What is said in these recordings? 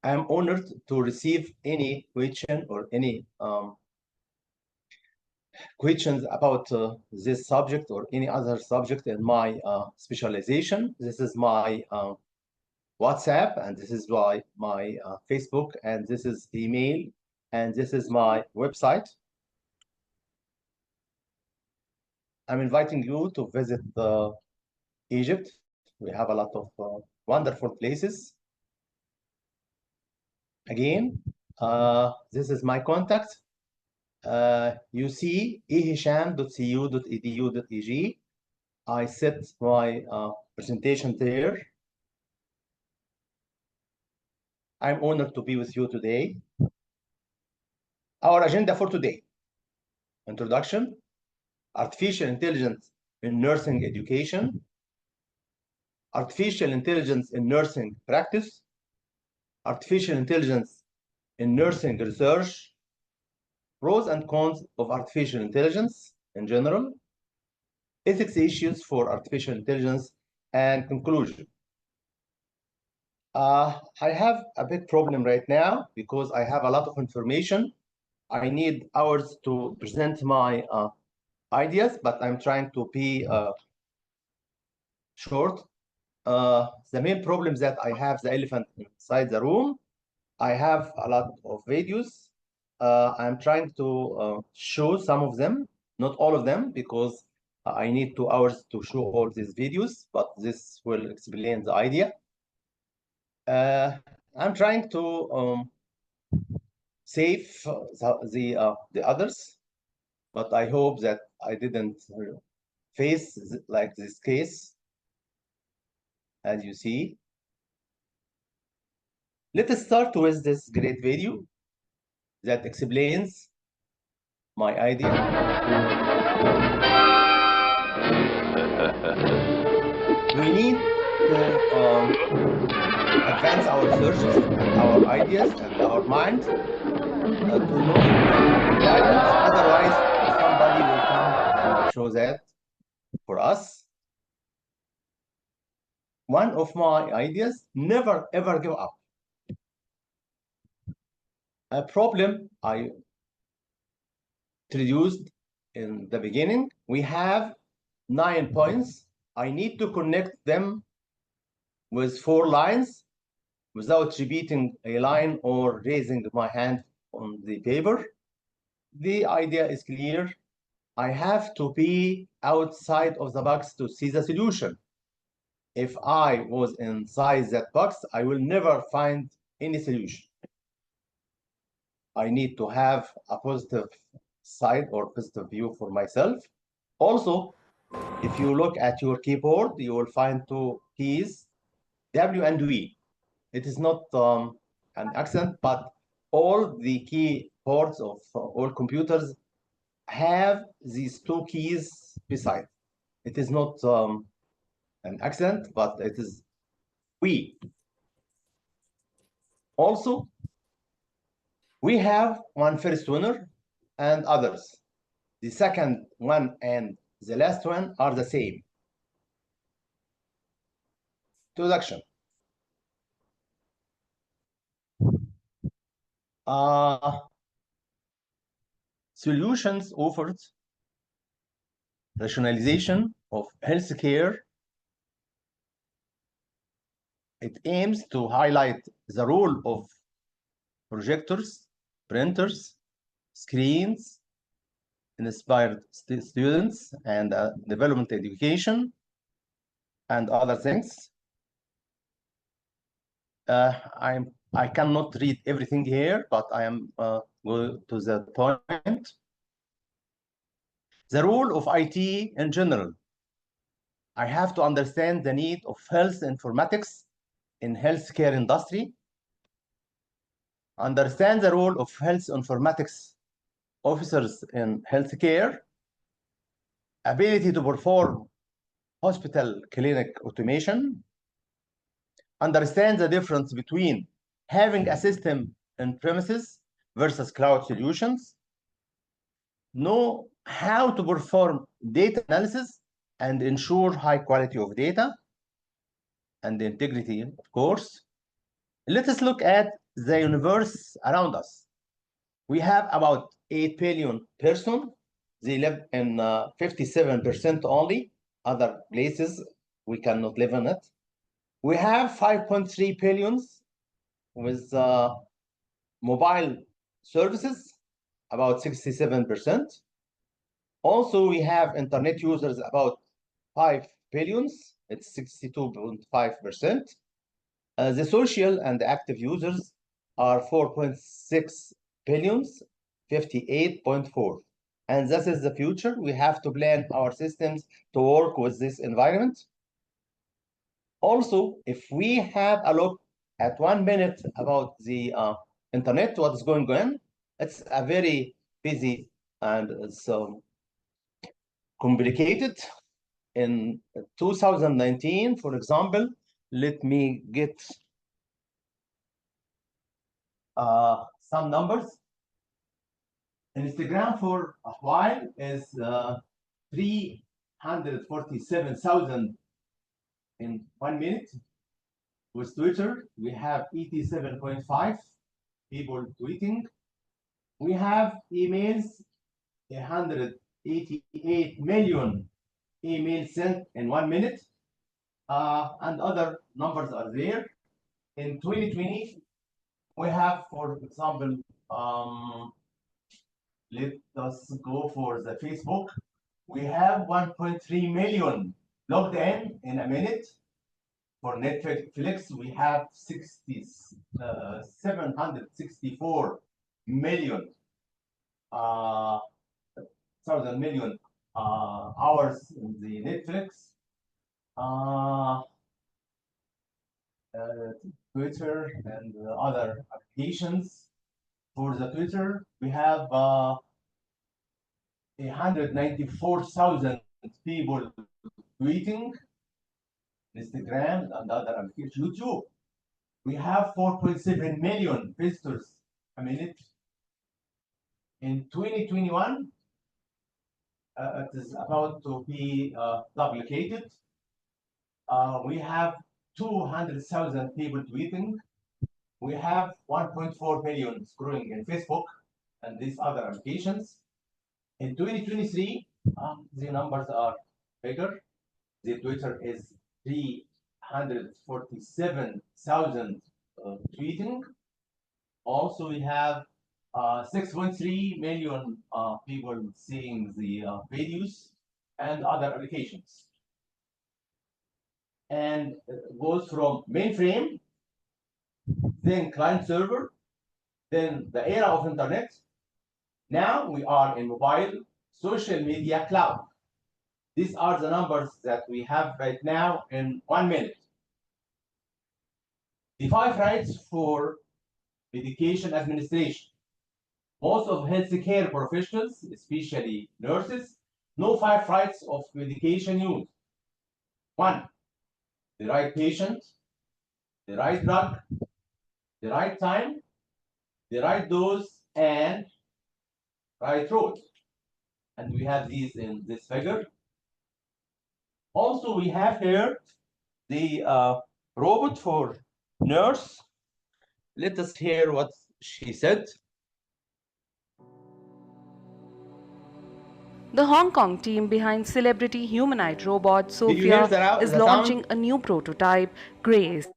I'm honored to receive any question or any questions about this subject or any other subject in my specialization. This is my WhatsApp, and this is my Facebook, and this is email, and this is my website. I'm inviting you to visit Egypt. We have a lot of wonderful places. Again, this is my contact. You see ehisham.cu.edu.eg. I set my presentation there. I'm honored to be with you today. Our agenda for today: introduction, artificial intelligence in nursing education, artificial intelligence in nursing practice, artificial intelligence in nursing research, pros and cons of artificial intelligence in general, ethics issues for artificial intelligence, and conclusion. I have a big problem right now because I have a lot of information. I need hours to present my ideas, but I'm trying to be short. The main problem that I have the elephant inside the room. I have a lot of videos. I'm trying to show some of them, not all of them, because I need 2 hours to show all these videos, but this will explain the idea. I'm trying to save the others, but I hope that I didn't face like this case, as you see. Let us start with this great video that explains my idea. We need to advance our researches and our ideas and our mind to know environment. Otherwise, somebody will come and show that for us. One of my ideas: never ever give up. A problem I introduced in the beginning. We have 9 points. I need to connect them with 4 lines without repeating a line or raising my hand on the paper. The idea is clear. I have to be outside of the box to see the solution. If I was inside that box, I will never find any solution. I need to have a positive side or positive view for myself. Also, if you look at your keyboard, you will find 2 keys, W and V. It is not an accent, but all the keyboards of all computers have these 2 keys beside. It is not an accent, but it is we. Also, we have one first winner and others. The second one and the last one are the same. Introduction. Solutions offered: rationalization of healthcare. It aims to highlight the role of projectors, printers, screens, inspired students, and development education, and other things. I cannot read everything here, but I am going to the point. The role of IT in general. I have to understand the need of health informatics in healthcare industry. Understand the role of health informatics officers in healthcare. Ability to perform hospital clinic automation. Understand the difference between having a system in premises versus cloud solutions. Know how to perform data analysis and ensure high quality of data and integrity, of course. Let us look at the universe around us. We have about 8 billion persons. They live in 57% only. Other places, we cannot live in it. We have 5.3 billions with mobile services, about 67%. Also, we have internet users, about 5 billions. It's 62.5%. The social and active users are 4.6 billions, 58.4. And this is the future. We have to plan our systems to work with this environment. Also, if we have a look at 1 minute about the internet, what is going on, it's a very busy and it's complicated. In 2019, for example, let me get some numbers. Instagram for a while is 347,000 in 1 minute. With Twitter, we have 87.5 people tweeting. We have emails, 188 million emails sent in 1 minute, and other numbers are there. In 2020, we have, for example, let us go for the Facebook. We have 1.3 million logged in a minute. For Netflix, we have 764 million hours in the Netflix. Twitter and other applications. For the Twitter, we have 194,000 people tweeting. Instagram and other applications. YouTube, we have 4.7 million visitors a minute. In 2021, it is about to be duplicated. We have 200,000 people tweeting. We have 1.4 million scrolling in Facebook and these other applications. In 2023, the numbers are bigger. The Twitter is 347,000 tweeting. Also, we have 6.3 million people seeing the videos and other applications. And it goes from mainframe, then client server, then the era of internet. Now we are in mobile, social media, cloud. These are the numbers that we have right now in 1 minute. The 5 rights for medication administration. Most of healthcare professionals, especially nurses, know 5 rights of medication use. 1, the right patient, the right drug, the right time, the right dose, and right road. And we have these in this figure. Also, we have here the robot for nurse. Let us hear what she said. The Hong Kong team behind celebrity humanoid robot Sophia is launching a new prototype, Grace,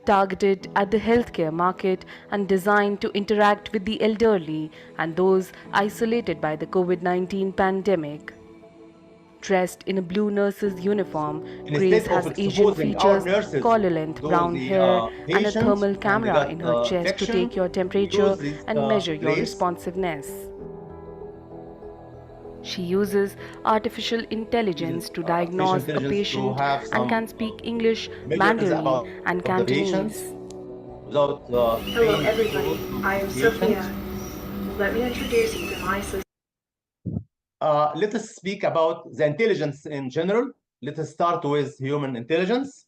targeted at the healthcare market and designed to interact with the elderly and those isolated by the COVID-19 pandemic. Dressed in a blue nurse's uniform, Grace has Asian features, collar-length brown hair, and a thermal camera in her chest to take your temperature and measure your responsiveness. She uses artificial intelligence to diagnose a patient and can speak English, Mandarin, and Cantonese. Hello everybody, I am Sophia. Let me introduce you to my system. Let us speak about the intelligence in general. Let us start with human intelligence.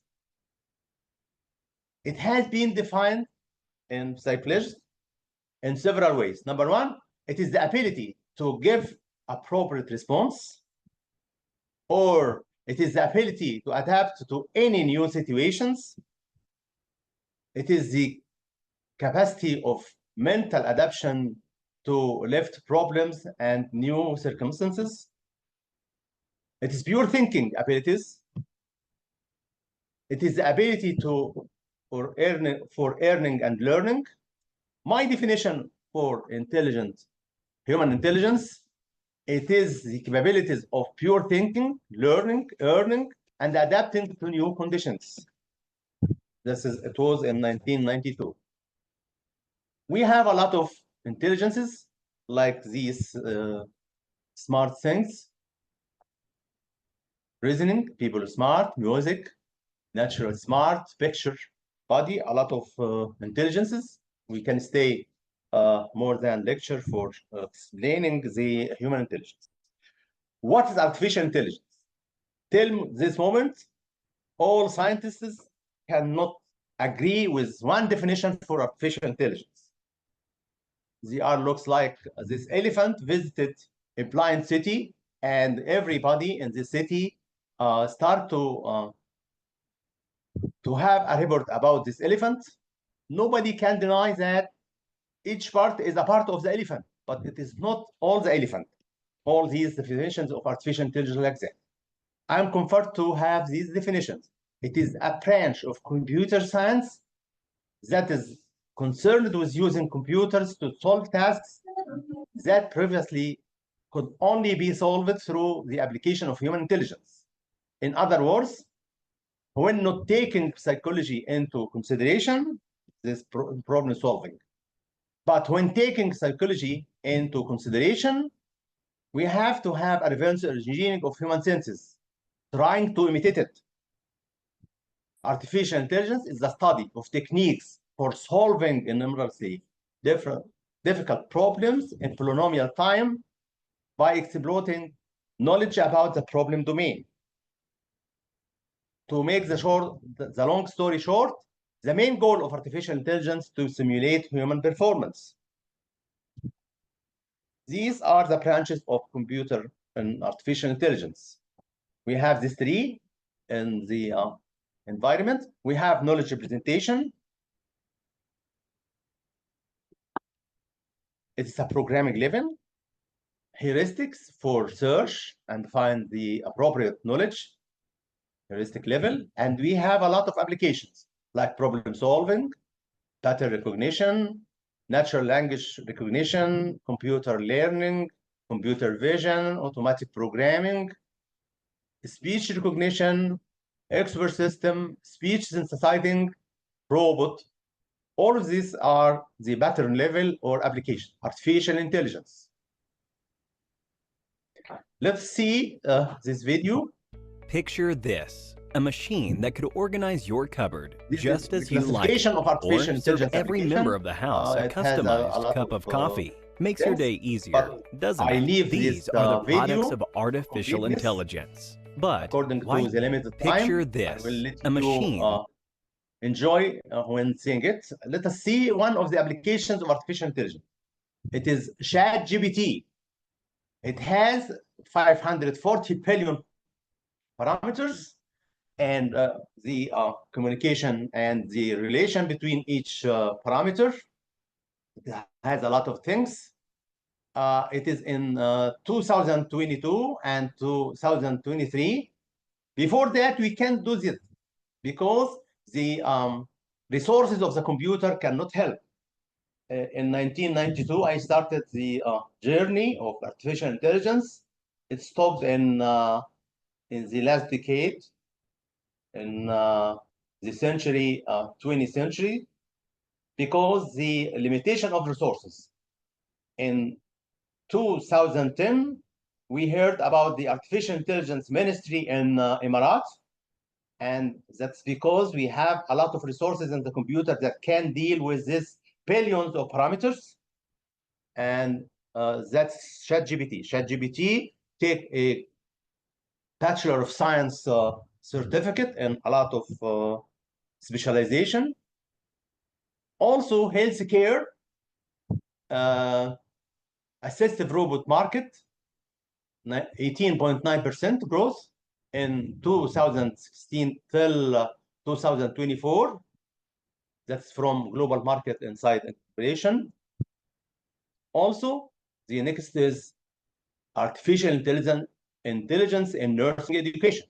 It has been defined in psychology in several ways. Number 1, it is the ability to give appropriate response, or it is the ability to adapt to any new situations. It is the capacity of mental adaptation to lift problems and new circumstances. It is pure thinking abilities. It is the ability for earning and learning. My definition for human intelligence, it is the capabilities of pure thinking, learning, earning, and adapting to new conditions. It was in 1992. We have a lot of intelligences like these smart things, reasoning, people are smart, music, natural smart, picture, body, a lot of intelligences. We can stay more than lecture for explaining the human intelligence. What is artificial intelligence? Till this moment, all scientists cannot agree with one definition for artificial intelligence. Looks like this elephant visited a blind city, and everybody in the city start to have a report about this elephant. Nobody can deny that each part is a part of the elephant, but it is not all the elephant. All these definitions of artificial intelligence like that. I'm comforted to have these definitions. It is a branch of computer science that is concerned with using computers to solve tasks that previously could only be solved through the application of human intelligence. In other words, when not taking psychology into consideration, this problem solving. But when taking psychology into consideration, we have to have a reverse engineering of human senses, trying to imitate it. Artificial intelligence is the study of techniques for solving enormously difficult problems in polynomial time by exploiting knowledge about the problem domain. To make the long story short, the main goal of artificial intelligence is to simulate human performance. These are the branches of computer and artificial intelligence. We have these three in the environment. We have knowledge representation. It's a programming level. Heuristics for search and find the appropriate knowledge. Heuristic level. And we have a lot of applications like problem solving, pattern recognition, natural language recognition, computer learning, computer vision, automatic programming, speech recognition, expert system, speech synthesizing, robot. All of these are the pattern level or application, artificial intelligence. Let's see this video. Picture this, a machine that could organize your cupboard This just is as the you like it, classification of artificial or serve intelligence every application. member of the house a It has a customized lot cup of coffee. Makes things, your day easier, but doesn't I it? leave These this are the video products of artificial completeness. intelligence. But According to why the limited time, picture I this, will let a you machine enjoy when seeing it. Let us see one of the applications of artificial intelligence. It is ChatGPT. It has 540 billion parameters, and the communication and the relation between each parameter. It has a lot of things. It is in 2022 and 2023. Before that, we can't do this because the resources of the computer cannot help. In 1992, I started the journey of artificial intelligence. It stopped in the last decade, in the century, 20th century, because the limitation of resources. In 2010, we heard about the artificial intelligence ministry in Emirates, and that's because we have a lot of resources in the computer that can deal with this billions of parameters, and that's ChatGPT. ChatGPT take a Bachelor of Science certificate and a lot of specialization. Also, healthcare, assistive robot market, 18.9% growth in 2016 till 2024. That's from global market inside integration. Also, the next is artificial intelligence in nursing education.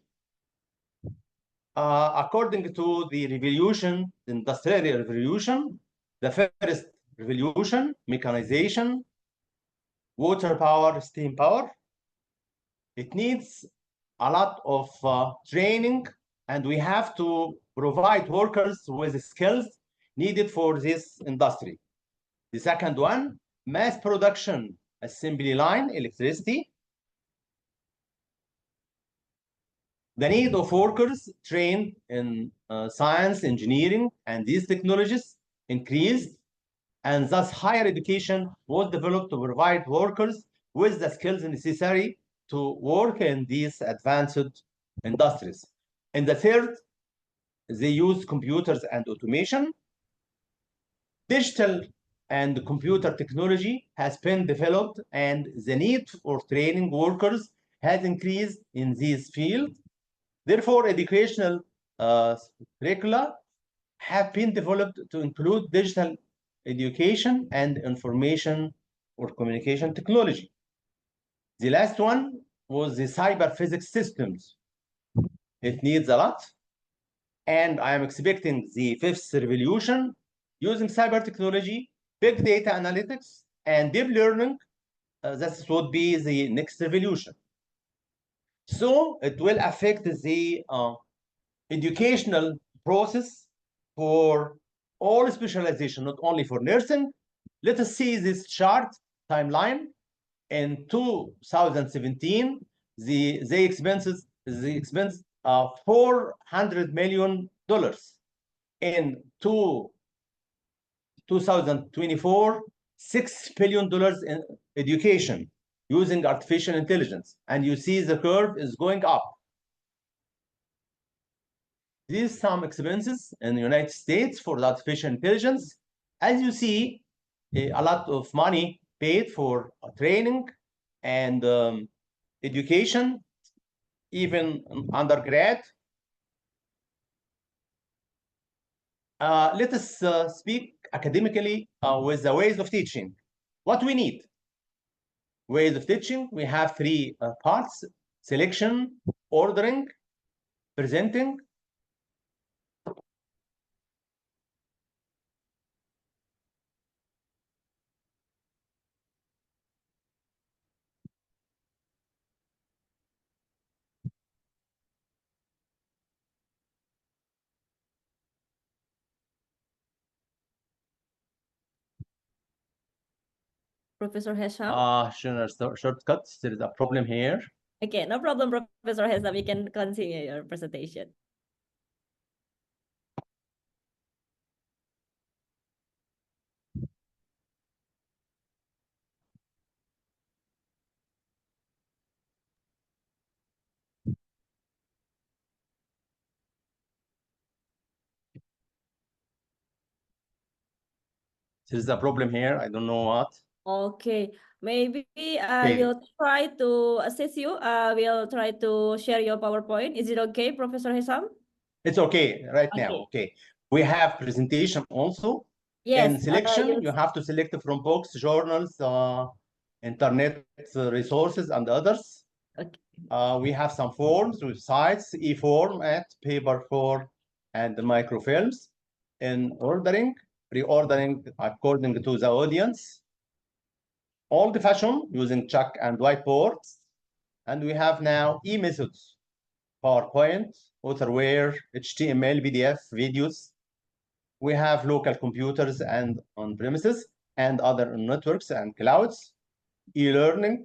According to the revolution, the industrial revolution, the first revolution, mechanization, water power, steam power, it needs a lot of training, and we have to provide workers with skills needed for this industry. The second one, mass production, assembly line, electricity. The need of workers trained in science, engineering, and these technologies increased, and thus higher education was developed to provide workers with the skills necessary to work in these advanced industries. And the third, they use computers and automation. Digital and computer technology has been developed, and the need for training workers has increased in this field. Therefore, educational curricula have been developed to include digital education and information or communication technology. The last one was the cyber physics systems. It needs a lot, and I am expecting the fifth revolution using cyber technology, big data analytics, and deep learning. That would be the next revolution. So it will affect the educational process for all specialization, not only for nursing. Let us see this chart timeline. In 2017, the expense $400 million. In 2024, $6 billion in education using artificial intelligence. And you see the curve is going up. These some expenses in the United States for the artificial intelligence. As you see, a lot of money paid for training and education, even undergrad. Let us speak academically with the ways of teaching. What we need? Ways of teaching, we have three parts: selection, ordering, presenting. Professor Hesham? Shortcuts, there is a problem here. Okay, no problem, Professor Hesham. You can continue your presentation. There is a problem here. I don't know what. Okay, maybe I will try to assist you. We'll try to share your PowerPoint. Is it okay, Professor Hesham? It's okay right now. Okay. We have presentation also. Yes. In selection, you have to select from books, journals, internet resources, and others. Okay. We have some forms, websites, e-format, paper form, and microfilms. In ordering, reordering according to the audience. Old fashion using chalk and whiteboards. And we have now e-methods, PowerPoint, authorware, HTML, PDF, videos. We have local computers and on-premises and other networks and clouds, e-learning,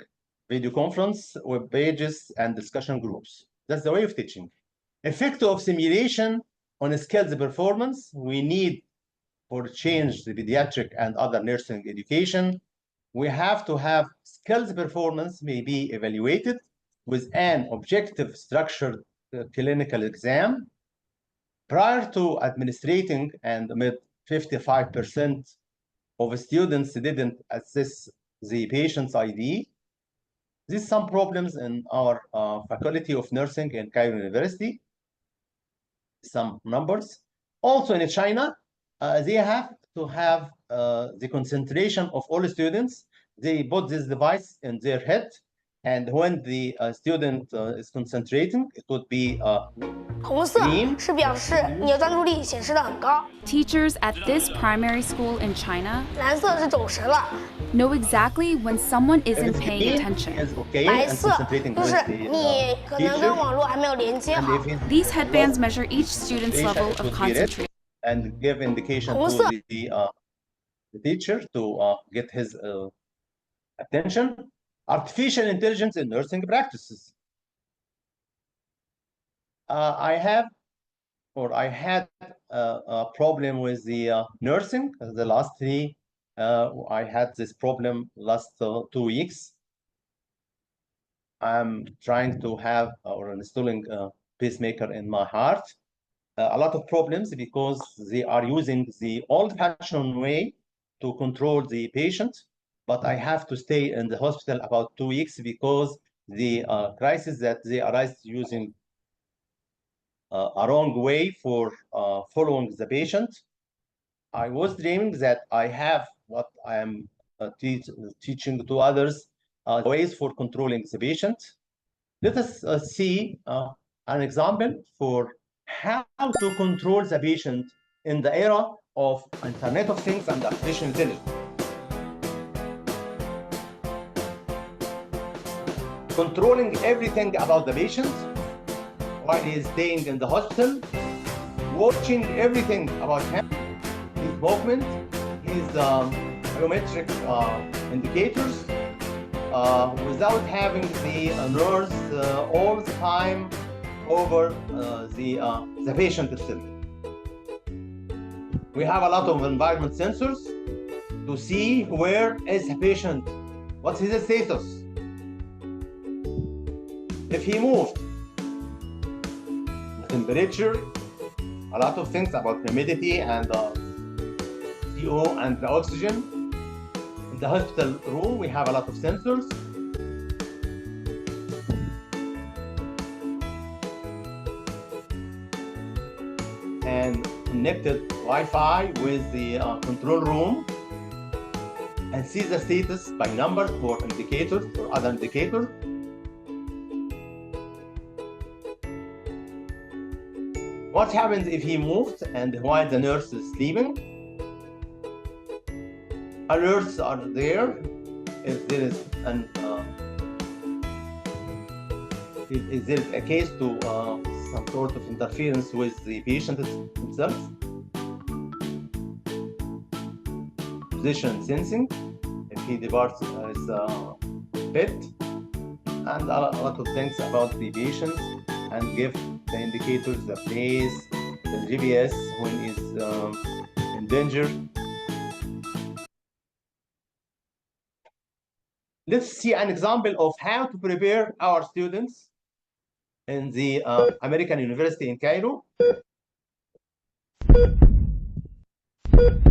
video conference, web pages, and discussion groups. That's the way of teaching. Effect of simulation on skills performance, we need for change the pediatric and other nursing education. We have to have skills performance may be evaluated with an objective structured clinical exam. Prior to administrating, and amid 55% of students didn't assess the patient's ID. There's some problems in our Faculty of Nursing in Cairo University. Some numbers. Also in China, they have to have the concentration of all students. They put this device in their head, and when the student is concentrating, it would be 红色 green. 是表示你的专注力显示的很高， Teachers at this primary school in China 蓝色是走神了， know exactly when someone If isn't it's paying green, attention. is okay 白 and 色 concentrating 就 with 是 the 你可能跟网络还没有连接 and 好。 if it's These headbands measure each student's level it of would be red concentration. and give indication红 to 色 the teacher to get his attention. Artificial intelligence in nursing practices. I had a problem with the nursing. The last I had this problem last 2 weeks. I'm trying to have or installing a pacemaker in my heart. A lot of problems because they are using the old-fashioned way to control the patient. But I have to stay in the hospital about 2 weeks because the crisis that they arise using a wrong way for following the patient. I was dreaming that I have what I am teaching to others ways for controlling the patient. Let us see an example for how to control the patient in the era of Internet of Things and artificial intelligence. Controlling everything about the patient while he is staying in the hospital, watching everything about him, his movement, his biometric indicators, without having the nurse all the time over the patient itself. We have a lot of environment sensors to see where is the patient, what's his status, if he moved, the temperature, a lot of things about humidity and CO and the oxygen. In the hospital room, we have a lot of sensors. And connected Wi-Fi with the control room and see the status by number for indicators or other indicators. What happens if he moved and while the nurse is sleeping? Alerts are there if there is if there is a case to some sort of interference with the patient himself. Position sensing, if he departs his bed, and a lot of things about the patient, and give the indicators, the place, the GPS when is in danger. Let's see an example of how to prepare our students in the American University in Cairo.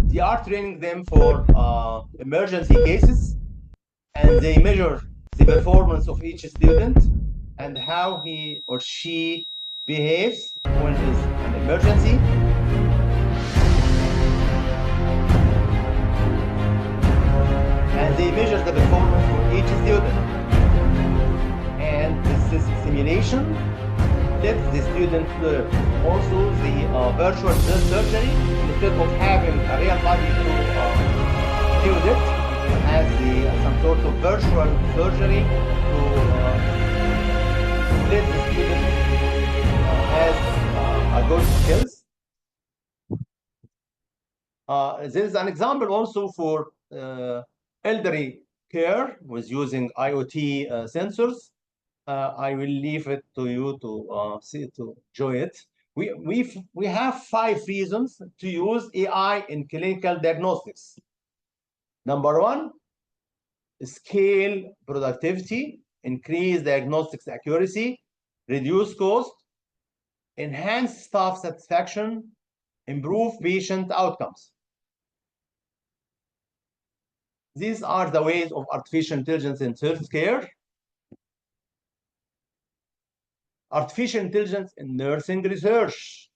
They are training them for emergency cases, and they measure the performance of each student and how he or she behaves when there's an emergency. And they measure the performance for each student. And this simulation lets the student learn. Also, the virtual surgery, instead of having a real body to use it, has some sort of virtual surgery to let the student has a good skills. There is an example also for elderly care with using IoT sensors. I will leave it to you to see to enjoy it. We have 5 reasons to use AI in clinical diagnostics. Number 1, scale productivity, increase diagnostics accuracy, reduce cost, enhance staff satisfaction, improve patient outcomes. These are the ways of artificial intelligence in healthcare. Artificial intelligence in nursing research.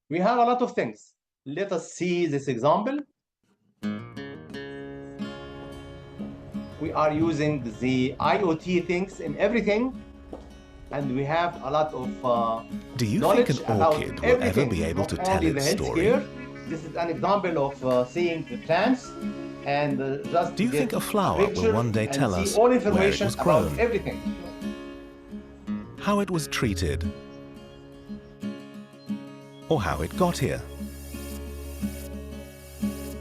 We have a lot of things. let us see this example. We are using the IoT things in everything, and we have a lot of Do you knowledge think an about orchid will ever everything, be able to not tell only its the story? healthcare. This is an example of seeing the plants and just Do you get think a flower will picture one day and tell see us all where it information was about grown, everything. how it was treated, or how it got here?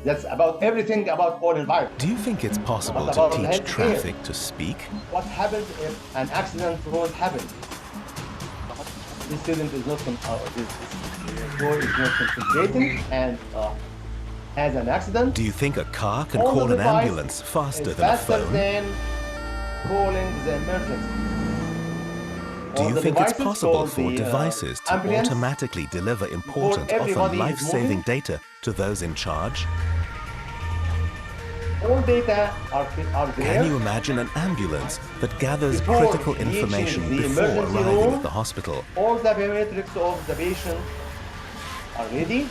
That's about everything about all environment. Do you think it's possible What to about the teach healthcare? traffic to speak? What happens if an accident was happened? This student is not this boy is not concentrating and has an accident. Do you think a car can All call the an device ambulance faster is than a faster phone? than calling the emergency. Do All you the think it's devices possible call for the, devices to ambulance automatically deliver important, everybody often is life-saving moving? data to those in charge? All data are there. Can you imagine an ambulance that gathers Before critical reaching information the before emergency arriving room, at the hospital? all the biometrics of the patient are ready.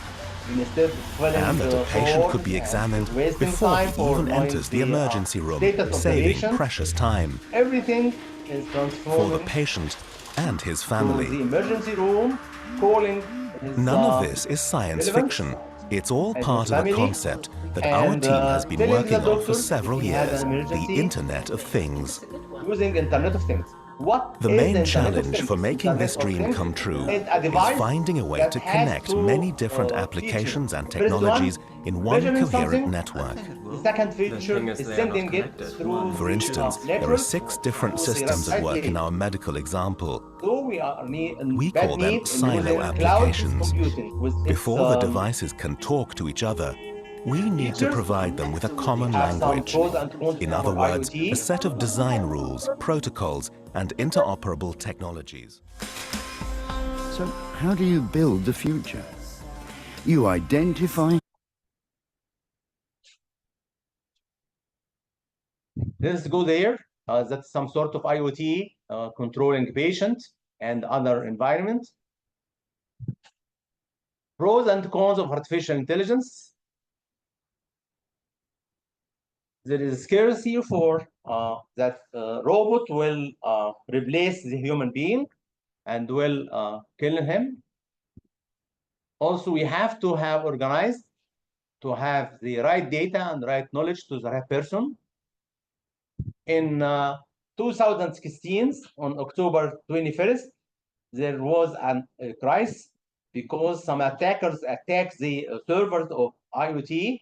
Instead of filling And that the a patient forms could be and examined wasting before time he for even knowing enters the emergency room, status of the saving patient. precious time Everything is for transformed the patient and his to family. the emergency room, calling his None of this is science relevance fiction. It's all and part his of a family, concept that our and, team has been telling the working on doctor for several if he has years, an the emergency, Internet of Things. using Internet of Things. What The is main the Internet of challenge Things? for making Internet this of dream Things come true is a is device finding a way that to has connect two, many different features. applications and First one, technologies in one measuring coherent something. network. The second feature is sending it through For instance, there are network 6 different to the systems at right work in place. our medical example. So we are in We bad call them need in silo using cloud applications. computing with its Before the devices can talk to each other, we need to features. provide them with a common We have some language. pros and cons In for other words, IoT. a set of design rules, protocols, and interoperable technologies. So how do you build the future? You identify... Let's go there. That's some sort of IoT controlling patient and other environment. Pros and cons of artificial intelligence. There is scarcity for that robot will replace the human being and will kill him. Also, we have to have organized to have the right data and right knowledge to the right person. In 2016, on October 21st, there was a crisis because some attackers attacked the servers of IoT,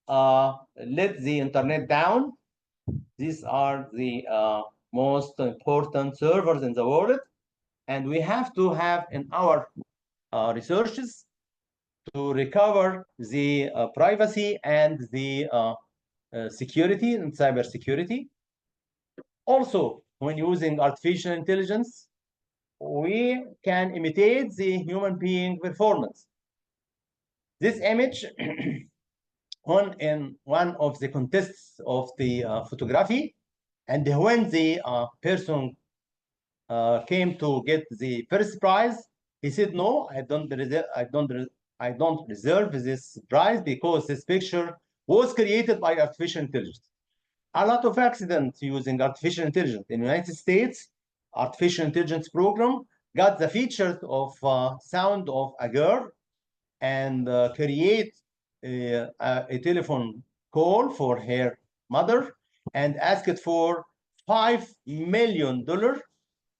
let the internet down. These are the most important servers in the world, and we have to have in our researches to recover the privacy and the security and cyber security. Also, when using artificial intelligence, we can imitate the human being performance. This image in one of the contests of the photography, and when the person came to get the first prize, he said, "No, I don't reserve this prize because this picture was created by artificial intelligence." A lot of accidents using artificial intelligence in the United States. Artificial intelligence program got the features of sound of a girl and create a telephone call for her mother and asked for $5 million to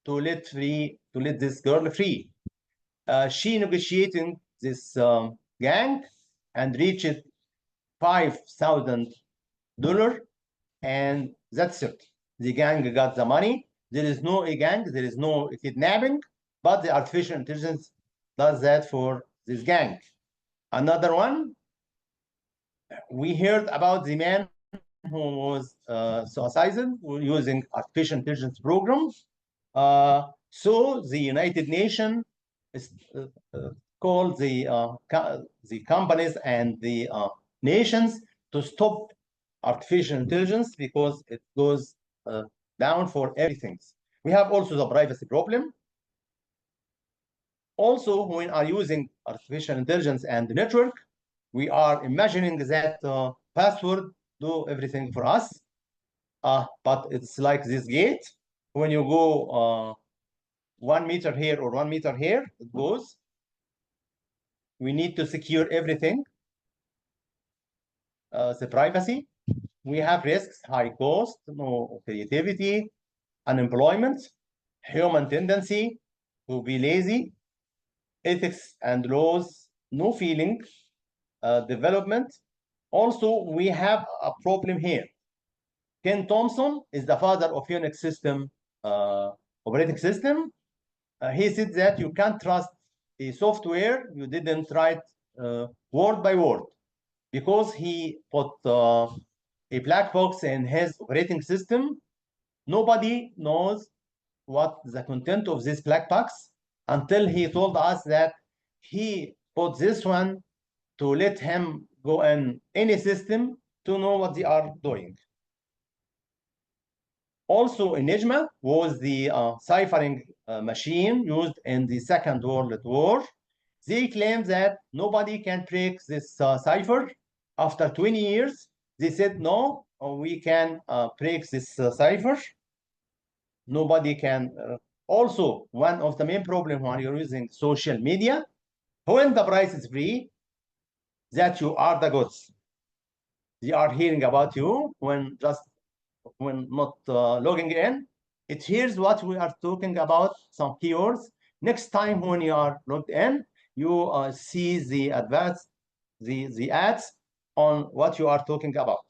let this girl free. She negotiated this gang and reached $5,000, and that's it. The gang got the money. There is no gang, there is no kidnapping, but the artificial intelligence does that for this gang. Another one, we heard about the man who was suicidal using artificial intelligence programs. So the United Nations called the companies and the nations to stop artificial intelligence because it goes down for everything. We have also the privacy problem. Also, when are using artificial intelligence and network, we are imagining that password do everything for us, but it's like this gate. When you go 1 meter here or 1 meter here, it goes. We need to secure everything. The privacy. We have risks, high cost, no creativity, unemployment, human tendency to be lazy, ethics and laws, no feeling, development. Also, we have a problem here. Ken Thompson is the father of Unix system, operating system. He said that you can't trust a software you didn't write word by word, because he put a black box in his operating system. Nobody knows what the content of this black box until he told us that he put this one to let him go in any system to know what they are doing. Also, Enigma was the ciphering machine used in the Second World War. They claim that nobody can break this cipher. After 20 years, they said, no, we can break this cipher. Nobody can. Also, one of the main problems when you're using social media, when the price is free, that you are the goods. They are hearing about you when not logging in. It hears what we are talking about, some keywords. Next time when you are logged in, you see the adverts, the ads on what you are talking about.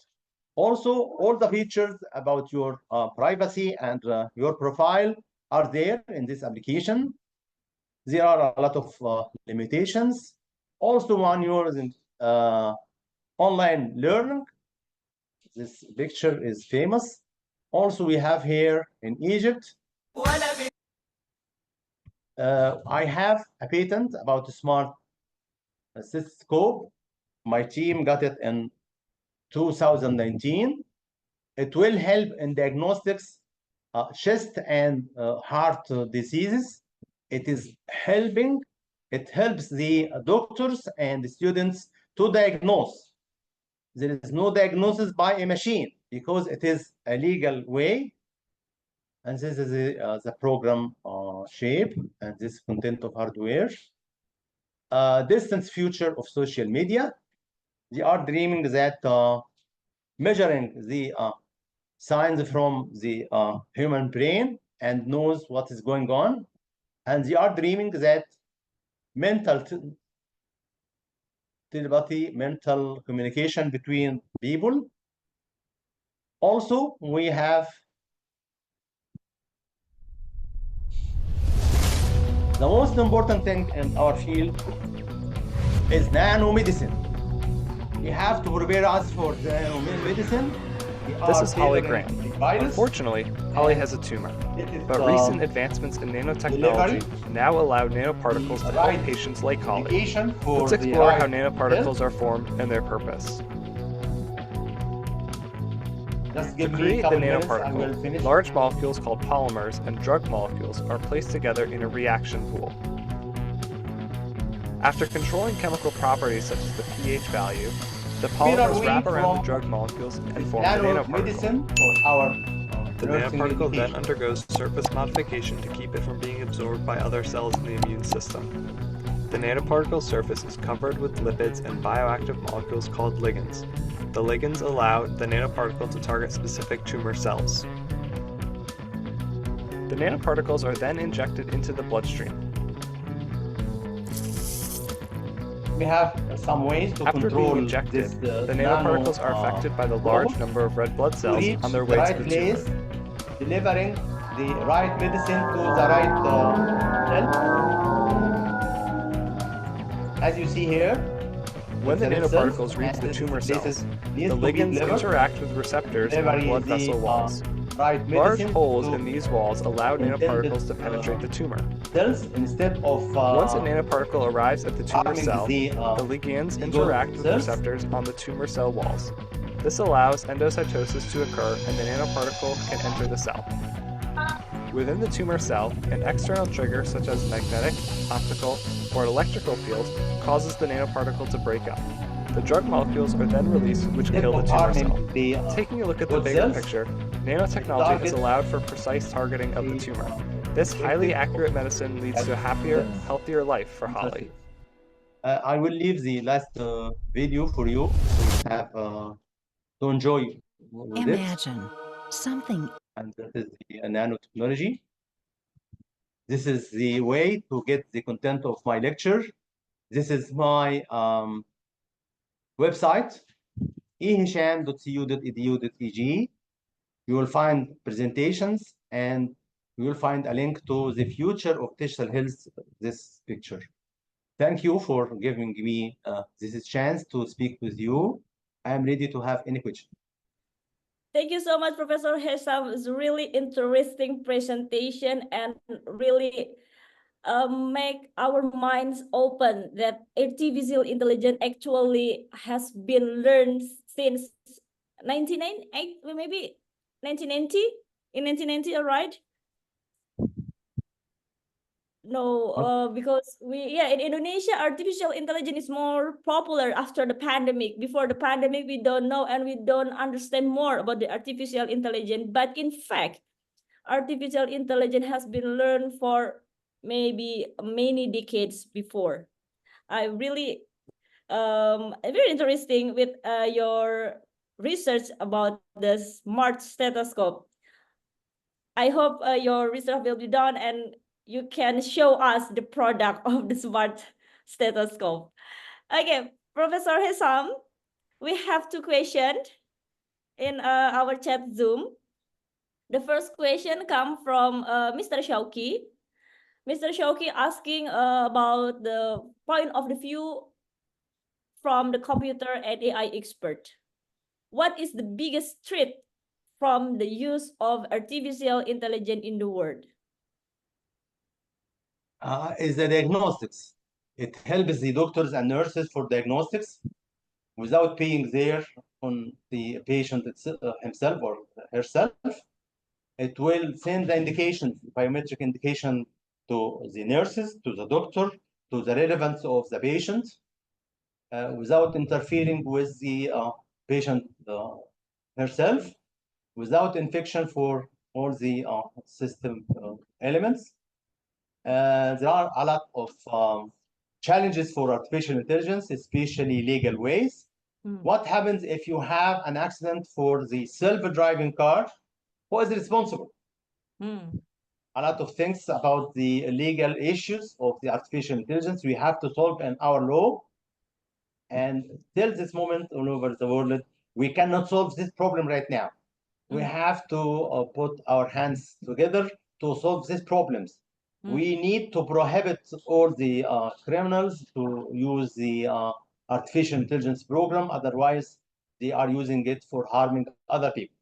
Also, all the features about your privacy and your profile are there in this application. There are a lot of limitations. Also, when you're using online learning, this picture is famous. Also, we have here in Egypt. I have a patent about a smart stethoscope. My team got it in 2019. It will help in diagnostics, chest and heart diseases. It is helping. It helps the doctors and the students to diagnose. There is no diagnosis by a machine because it is a legal way. And this is the program shape and this content of hardware. Distant future of social media. They are dreaming that measuring the signs from the human brain and knows what is going on. And they are dreaming that mental telepathy, mental communication between people. Also, we have the most important thing in our field is nanomedicine. We have to prepare us for the nanomedicine. This is Holly Grant. Unfortunately, Holly has a tumor, but recent advancements in nanotechnology now allow nanoparticles to help patients like Holly. Let's explore how nanoparticles are formed and their purpose. To create the nanoparticle, large molecules called polymers and drug molecules are placed together in a reaction pool. After controlling chemical properties such as the pH value, the polymers wrap around the drug molecules and form the nanoparticle. The nanoparticle then undergoes surface modification to keep it from being absorbed by other cells in the immune system. The nanoparticle surface is covered with lipids and bioactive molecules called ligands. The ligands allow the nanoparticle to target specific tumor cells. The nanoparticles are then injected into the bloodstream. We have some ways to After control being injected, this, the nanoparticles are affected by the large number of red blood cells on their way to the tumor. Delivering the right medicine to the right cell. As you see here, when the nanoparticles reach the tumor cells, the ligands interact with receptors on blood vessel walls. Large holes in these walls allow nanoparticles to penetrate the tumor. Once a nanoparticle arrives at the tumor cell, the ligands interact with receptors on the tumor cell walls. This allows endocytosis to occur and the nanoparticle can enter the cell. Within the tumor cell, an external trigger such as magnetic, optical, or electrical field causes the nanoparticle to break up. The drug molecules are then released, which kill the tumor cell. Taking a look at the bigger picture, nanotechnology has allowed for precise targeting of the tumor. This highly accurate medicine leads to a happier, healthier life for Holly. I will leave the last video for you to have to enjoy with Imagine something. And that is the nanotechnology. This is the way to get the content of my lecture. This is my website, ehisham.cu.edu.eg. You will find presentations and you will find a link to the future of digital health, this picture. Thank you for giving me this chance to speak with you. I am ready to have any question. Thank you so much, Professor Hesham. It's really interesting presentation and really make our minds open that artificial intelligence actually has been learned since 1998, maybe 1990. In 1990, all right? No, because in Indonesia, artificial intelligence is more popular after the pandemic. Before the pandemic, we don't know and we don't understand more about the artificial intelligence. But in fact, artificial intelligence has been learned for maybe many decades before. I really very interesting with your research about the smart stethoscope. I hope your research will be done and you can show us the product of the smart stethoscope. Okay, Professor Hesham, we have two questions in our chat Zoom. The first question comes from Mr. Shauki. Mr. Shauki asking about the point of the view from the computer and AI expert. What is the biggest threat from the use of artificial intelligence in the world? Is the diagnostics. It helps the doctors and nurses for diagnostics without being there on the patient himself or herself. It will send the indication, biometric indication to the nurses, to the doctor, to the relevance of the patient, without interfering with the patient herself, without infection for all the system elements. There are a lot of challenges for artificial intelligence, especially legal ways. What happens if you have an accident for the self-driving car? Who is responsible? A lot of things about the legal issues of the artificial intelligence we have to solve in our law. And till this moment, all over the world, we cannot solve this problem right now. We have to put our hands together to solve these problems. We need to prohibit all the criminals to use the artificial intelligence program. Otherwise, they are using it for harming other people.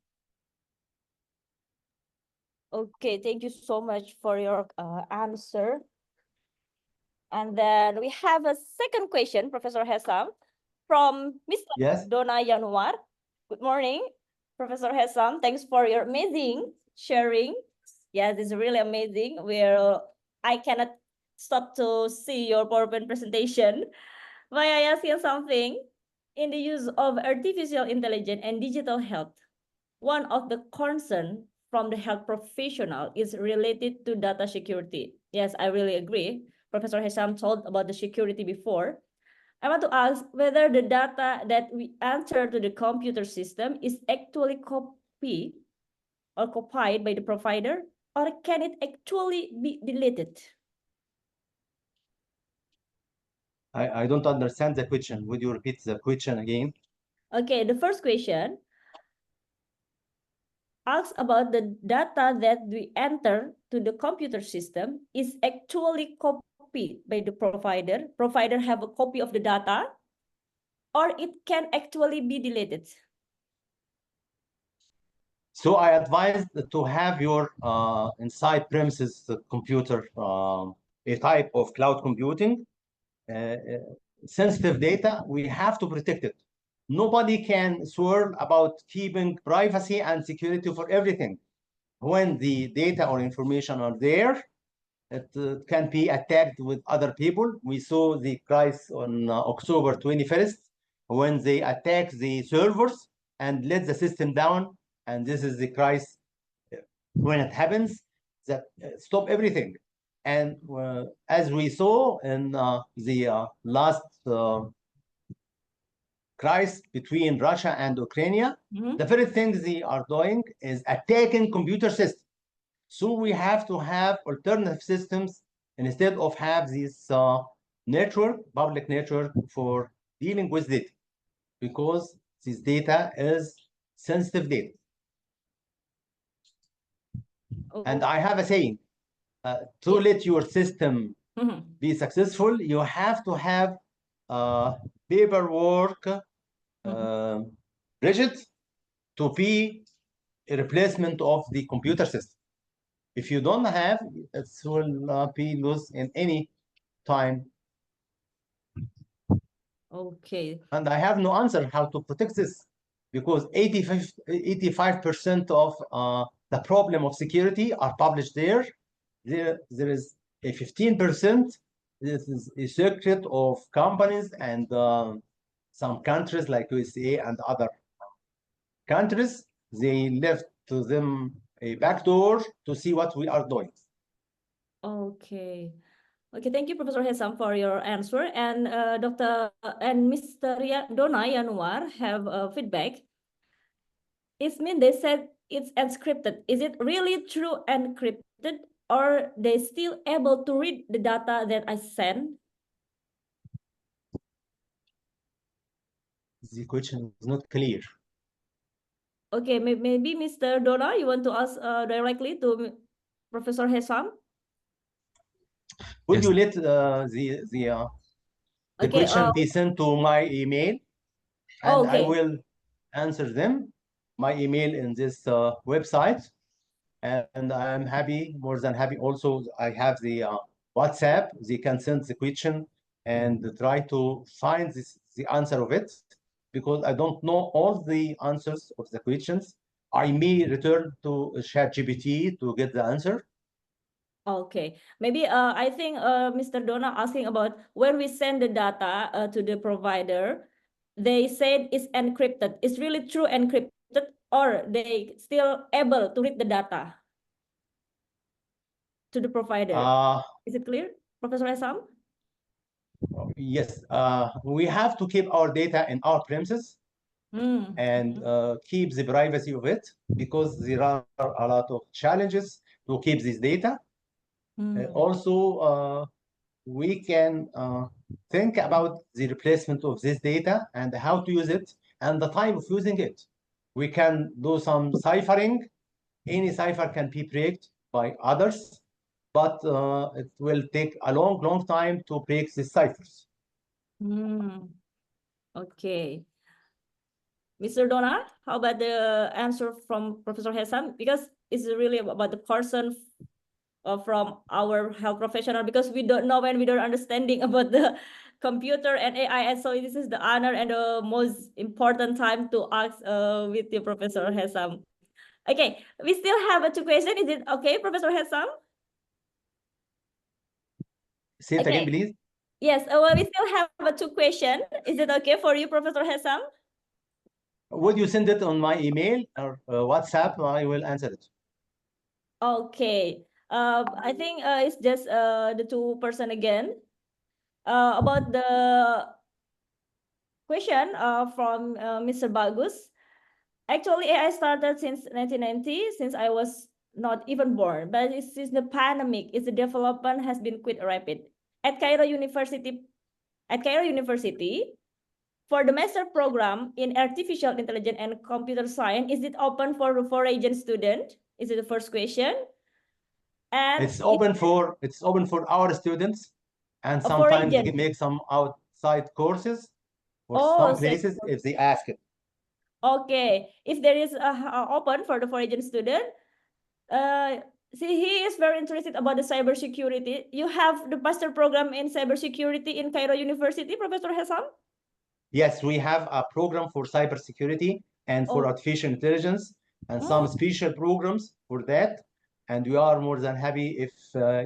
Okay, thank you so much for your answer. And then we have a second question, Professor Hesham, from Mr. Dona Yanuar. Good morning, Professor Hesham. Thanks for your amazing sharing. Yes, it's really amazing. I cannot stop to see your PowerPoint presentation. May I ask you something? In the use of artificial intelligence and digital health, one of the concerns from the health professional is related to data security. Yes, I really agree. Professor Hesham told about the security before. I want to ask whether the data that we enter to the computer system is actually copied or copied by the provider, or can it actually be deleted? I don't understand the question. Would you repeat the question again? Okay, the first question asks about the data that we enter to the computer system is actually copied by the provider. Provider have a copy of the data, or it can actually be deleted. So I advise to have your inside premises computer, a type of cloud computing. Sensitive data, we have to protect it. Nobody can swear about keeping privacy and security for everything. when the data or information are there, it can be attacked with other people. We saw the crisis on October 21st when they attacked the servers and let the system down. And this is the crisis when it happens that stop everything. And as we saw in the last crisis between Russia and Ukraine, the very thing they are doing is attacking computer systems. So we have to have alternative systems instead of have this network, public network for dealing with data, because this data is sensitive data. And I have a saying, to let your system be successful, you have to have paperwork rigid to be a replacement of the computer system. If you don't have, it will not be lost in any time. Okay. And I have no answer how to protect this, because 85% of the problem of security are published there. There is a 15%. This is a secret of companies and some countries like USA and other countries. They left to them a backdoor to see what we are doing. Okay. Okay, thank you, Professor Hesham, for your answer. And Dr. and Mr. Dona Yanuar have feedback. It means they said it's encrypted. Is it really true encrypted, or they still able to read the data that I send? The question is not clear. Okay, maybe Mr. Dona, you want to ask directly to Professor Hesham? Would you let the question be sent to my email, and I will answer them. My email in this website, and I am happy, more than happy. Also, I have the WhatsApp. They can send the question and try to find the answer of it, because I don't know all the answers of the questions. I may return to ChatGPT to get the answer. Okay, maybe I think Mr. Dona asking about when we send the data to the provider, they said it's encrypted. It's really true encrypted, or they still able to read the data to the provider? Is it clear, Professor Hesham? Yes, we have to keep our data in our premises and keep the privacy of it, because there are a lot of challenges to keep this data. Also, we can think about the replacement of this data and how to use it and the time of using it. We can do some ciphering. Any cipher can be breaked by others, but it will take a long time to break the ciphers. Okay. Mr. Dona, how about the answer from Professor Hesham? Because it's really about the person from our health professional, because we don't know and we don't understanding about the computer and AI, and so this is the honor and the most important time to ask with you, Professor Hesham. Okay, we still have two questions. Is it okay, Professor Hesham? Say it again, please. Yes, well, we still have two questions. Is it okay for you, Professor Hesham? Would you send it on my email or WhatsApp? I will answer it. Okay. I think it's just the two person again. About the question from Mr. Bagus. Actually, AI started since 1990, since I was not even born. But since the pandemic, its development has been quite rapid. At Cairo University, for the master program in artificial intelligence and computer science, is it open for the foreign student? Is it the first question? And it's open for our students, and sometimes they make some outside courses for some places if they ask it. Okay, if there is open for the foreign student, see, he is very interested about the cybersecurity. You have the master program in cybersecurity in Cairo University, Professor Hesham? Yes, we have a program for cybersecurity and for artificial intelligence. and some special programs for that. And we are more than happy if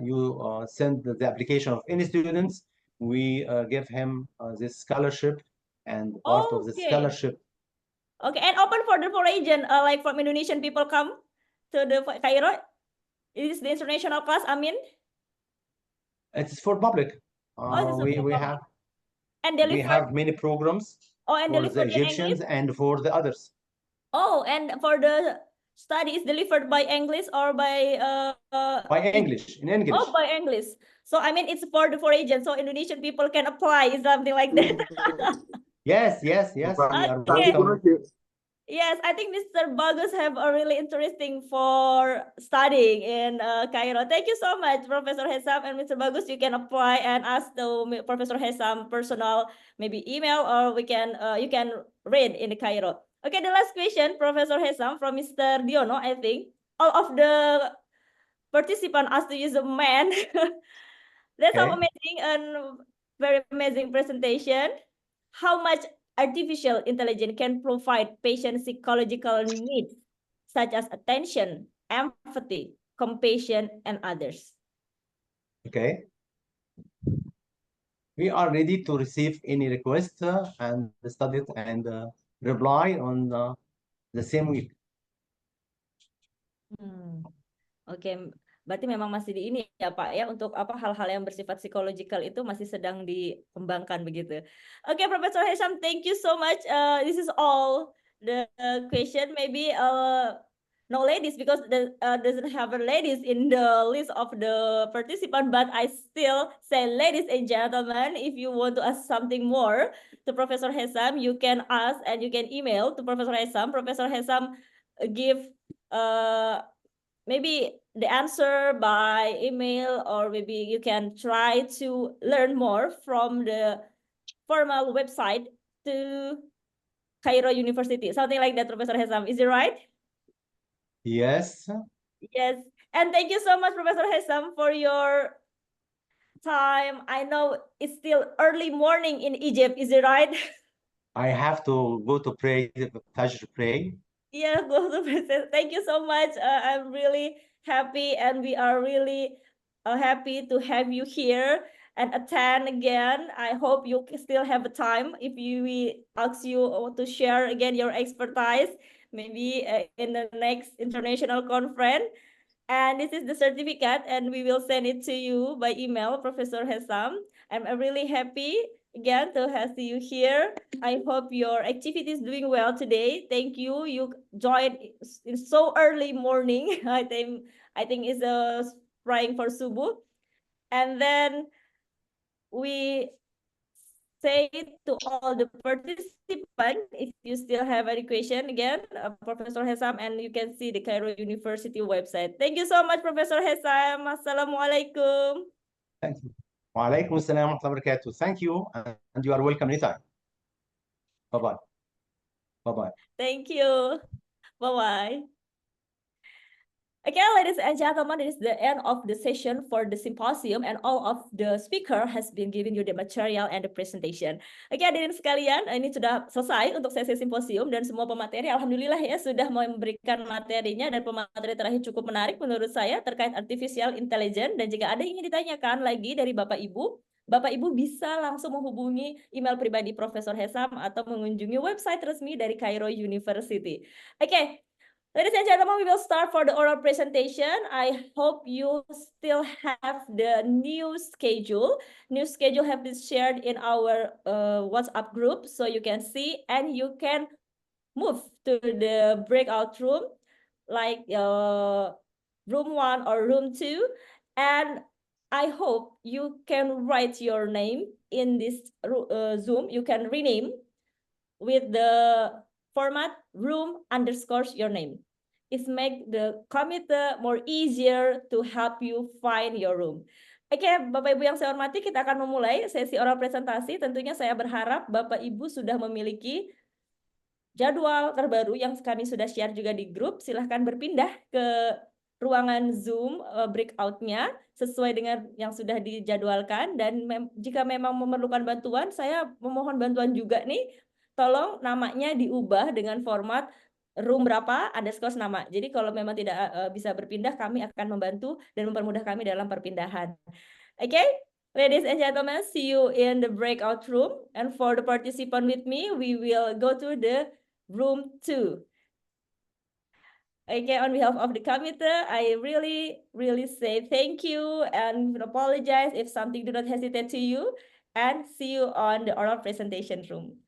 you send the application of any students. We give him this scholarship, and part of the scholarship. Okay, and open for the foreign, like from Indonesian people come to the Cairo. Is the international class? I mean, it's for public. We have. And we have many programs and for the Egyptians and for the others. Oh, and for the study is delivered by English or by English, in English. Oh, by English. So I mean, it's for the foreign, so Indonesian people can apply, something like that. Yes. We are Okay. welcome. Yes, I think Mr. Bagus have a really interesting for studying in Cairo. Thank you so much, Professor Hesham and Mr. Bagus. You can apply and ask the Professor Hesham personal maybe email, or we can you can read in the Cairo. Okay, the last question, Professor Hesham, from Mr. Diono. I think all of the participants asked to use a man. That's so amazing and very amazing presentation. How much artificial intelligence can provide patient psychological needs, such as attention, empathy, compassion, and others? Okay. We are ready to receive any request and study it and reply on the same week. Oke, berarti memang masih di ini ya Pak ya, untuk apa hal-hal yang bersifat psikologikal itu masih sedang dikembangkan begitu. Oke, Professor Hesham, thank you so much. This is all the question. Maybe no ladies, because doesn't have a ladies in the list of the participant, but I still say, ladies and gentlemen, if you want to ask something more to Professor Hesham, you can ask and you can email to Professor Hesham. Professor Hesham give maybe the answer by email, or maybe you can try to learn more from the formal website to Cairo University, something like that, Professor Hesham. Is it right? Yes. Yes. And thank you so much, Professor Hesham, for your time. I know it's still early morning in Egypt. Is it right? I have to go to pray, Fajr pray. Yeah, go to present. Thank you so much. I'm really happy, and we are really happy to have you here and attend again. I hope you still have a time if we ask you to share again your expertise, maybe in the next international conference. And this is the certificate, and we will send it to you by email, Professor Hesham. I'm really happy again to have you here. I hope your activity is doing well today. Thank you. You joined in so early morning. I think it's praying for subuh. And then we say to all the participants, if you still have any question, again, Professor Hesham, and you can see the Cairo University website. Thank you so much, Professor Hesham. Assalamualaikum. Thank you. Wa alaikum assalam wa rahmatullahi wa barakatuh. Thank you, and you are welcome anytime. Bye-bye. Bye-bye. Thank you. Bye-bye. Okay, ladies and gentlemen, it is the end of the session for the symposium, and all of the speaker has been giving you the material and the presentation. Oke, hadirin sekalian, ini sudah selesai untuk sesi simposium, dan semua pemateri alhamdulillah ya sudah memberikan materinya, dan pemateri terakhir cukup menarik menurut saya terkait artificial intelligence. Dan jika ada yang ingin ditanyakan lagi dari Bapak Ibu bisa langsung menghubungi email pribadi Profesor Hesham atau mengunjungi website resmi dari Cairo University. Oke. Ladies and gentlemen, we will start for the oral presentation. I hope you still have the new schedule. New schedule have been shared in our WhatsApp group, so you can see and you can move to the breakout room, like room 1 or room 2. And I hope you can write your name in this Zoom. You can rename with the format room_your name. It make the committee more easier to help you find your room. Oke, Bapak Ibu yang saya hormati, kita akan memulai sesi oral presentasi. Tentunya saya berharap Bapak Ibu sudah memiliki jadwal terbaru yang kami sudah share juga di grup. Silahkan berpindah ke ruangan Zoom breakout-nya sesuai dengan yang sudah dijadwalkan. Dan jika memang memerlukan bantuan, saya memohon bantuan juga nih. Tolong namanya diubah dengan format room berapa, underscore nama. Jadi kalau memang tidak bisa berpindah, kami akan membantu dan mempermudah kami dalam perpindahan. Okay, ladies and gentlemen, see you in the breakout room. And for the participant with me, we will go to the room 2. Okay, on behalf of the committee, I really say thank you and apologize if something do not hesitate to you, and see you on the oral presentation room.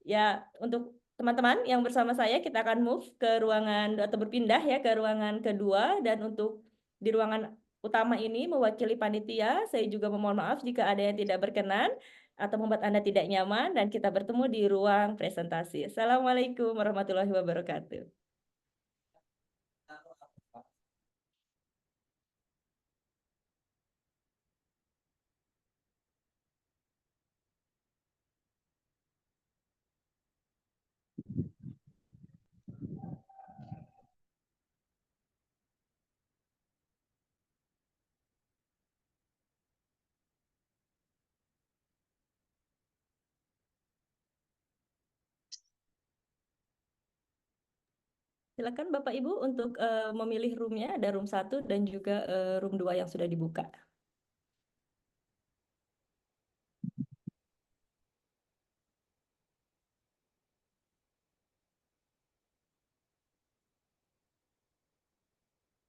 Ya, untuk teman-teman yang bersama saya, kita akan move ke ruangan atau berpindah ya ke ruangan kedua, dan untuk di ruangan utama ini mewakili panitia, saya juga memohon maaf jika ada yang tidak berkenan atau membuat Anda tidak nyaman, dan kita bertemu di ruang presentasi. Assalamualaikum warahmatullahi wabarakatuh. Silakan Bapak Ibu untuk memilih roomnya, ada room 1 dan juga room 2 yang sudah dibuka.